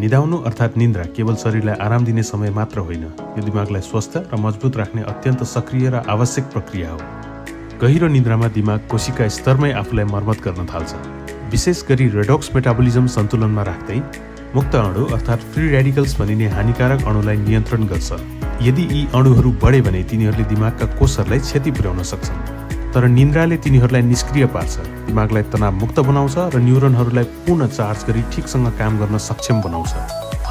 निदाउनु अर्थात् निन्द्रा केवल शरीरलाई आराम दिने समय मात्र होइन, यो दिमागलाई स्वस्थ र मजबुत राख्ने अत्यन्त सक्रिय र आवश्यक प्रक्रिया हो। गहिरो निद्रामा दिमाग कोशिका स्तरमै आफूलाई मर्मत गर्न थाल्छ, विशेष गरी रेडोक्स मेटाबोलिजम सन्तुलनमा राख्दै मुक्त अणु अर्थात् फ्री रेडिकल्स भनिने हानिकारक अणुलाई नियन्त्रण गर्छ। यदि यी अणुहरू बढे भने तिनीहरूले दिमागका कोषहरूलाई क्षति पुर्याउन सक्छन्, तर निन्द्राले तिनीहरूलाई निष्क्रिय पार्छ, दिमागलाई तनाव मुक्त बनाउँछ र न्युरोनहरूलाई पुनः चार्ज गरी ठिकसँग काम गर्न सक्षम बनाउँछ।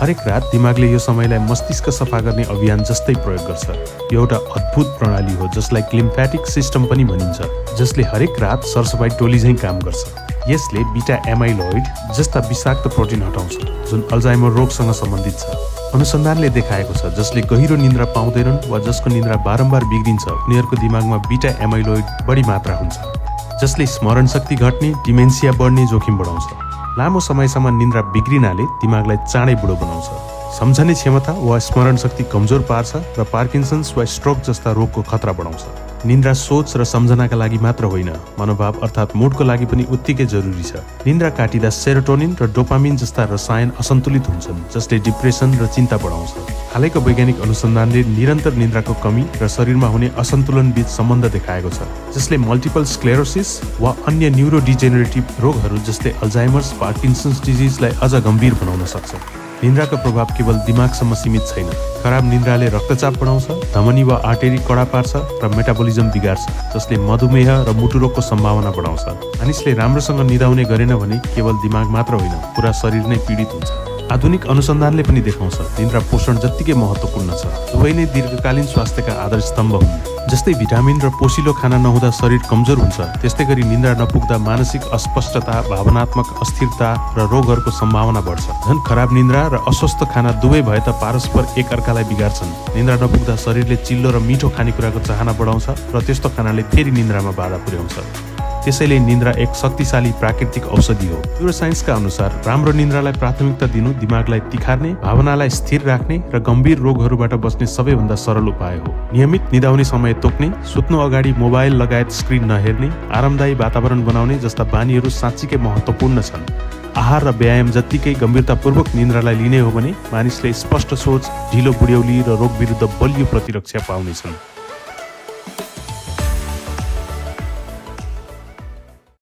हरेक रात दिमागले यो समयलाई मस्तिष्क सफा गर्ने अभियान जस्तै प्रयोग गर्छ। यो एउटा अद्भुत प्रणाली हो जसलाई लिम्फेटिक सिस्टम पनि भनिन्छ, जसले हरेक रात सरसफाइ टोली झैं काम गर्छ। यसले बीटा एमाइलोइड जस्ता विषाक्त प्रोटिन हटाउँछ जुन अल्जाइमर रोगसँग सम्बन्धित छ। अनुसन्धानले देखाएको छ जसले गहिरो निन्द्रा पाउँदैनन् वा जसको निन्द्रा बारम्बार बिग्रिन्छ उनीहरूको दिमागमा बीटा एमाइलोइड बढी मात्रा हुन्छ, जसले स्मरण शक्ति घट्ने, डिमेन्सिया बढ्ने जोखिम बढाउँछ। लामो समयसम्म निन्द्रा बिग्रिनाले दिमागलाई चाँडै बुढो बनाउँछ, सम्झने क्षमता वा स्मरण शक्ति कमजोर पार्छ र पार्किन्सन्स वा स्ट्रोक जस्ता रोगको खतरा बढाउँछ। निन्द्रा सोच र सम्झनाका लागि मात्र होइन, मनोभाव अर्थात् मुडको लागि पनि उत्तिकै जरुरी छ। निन्द्रा काटिँदा सेरोटोनिन र डोपामिन जस्ता रसायन असन्तुलित हुन्छन् जसले डिप्रेसन र चिन्ता बढाउँछ। हालैको वैज्ञानिक अनुसन्धानले निरन्तर निन्द्राको कमी र शरीरमा हुने असन्तुलन बीच सम्बन्ध देखाएको छ, जसले मल्टिपल स्क्लेरोसिस वा अन्य न्युरोडिजेनेरेटिभ रोगहरू जस्तै अल्जाइमर्स, पार्किन्सन्स डिजिजलाई अझ गम्भीर बनाउन सक्छ। निन्द्राको प्रभाव केवल दिमागसम्म सीमित छैन। खराब निन्द्राले रक्तचाप बढाउँछ, धमनी वा आर्टेरी कडा पार्छ र मेटाबोलिजम बिगार्छ, जसले मधुमेह र मुटु रोगको सम्भावना बढाउँछ। मानिसले राम्रोसँग निदाउने गरेन भने केवल दिमाग मात्र होइन, पुरा शरीर नै पीडित हुन्छ। आधुनिक अनुसन्धानले पनि देखाउँछ निन्द्रा पोषण जत्तिकै महत्त्वपूर्ण छ। दुवै नै दीर्घकालीन स्वास्थ्यका आधारस्तम्भ हुन्। जस्तै भिटामिन र पोषिलो खाना नहुँदा शरीर कमजोर हुन्छ, त्यस्तै गरी निन्द्रा नपुग्दा मानसिक अस्पष्टता, भावनात्मक अस्थिरता र रोगहरूको सम्भावना बढ्छ। झन् खराब निन्द्रा र अस्वस्थ खाना दुवै भए त पारस्पर एकअर्कालाई बिगार्छन्। निन्द्रा नपुग्दा शरीरले चिल्लो र मिठो खानेकुराको चाहना बढाउँछ र त्यस्तो खानाले फेरि निन्द्रामा बाधा पुर्याउँछ। त्यसैले निन्द्रा एक शक्तिशाली प्राकृतिक औषधि हो। न्युरोसाइन्सका अनुसार राम्रो निन्द्रालाई प्राथमिकता दिनु दिमागलाई तिखार्ने, भावनालाई स्थिर राख्ने र गम्भीर रोगहरूबाट बच्ने सबैभन्दा सरल उपाय हो। नियमित निदाउने समय तोक्ने, सुत्नु अगाडि मोबाइल लगायत स्क्रिन नहेर्ने, आरामदायी वातावरण बनाउने जस्ता बानीहरू साँच्चीकै महत्त्वपूर्ण छन्। आहार र व्यायाम जत्तिकै गम्भीरतापूर्वक निन्द्रालाई लिने हो भने मानिसले स्पष्ट सोच, ढिलो बुढ्यौली र रोग विरुद्ध बलियो प्रतिरक्षा पाउनेछन्।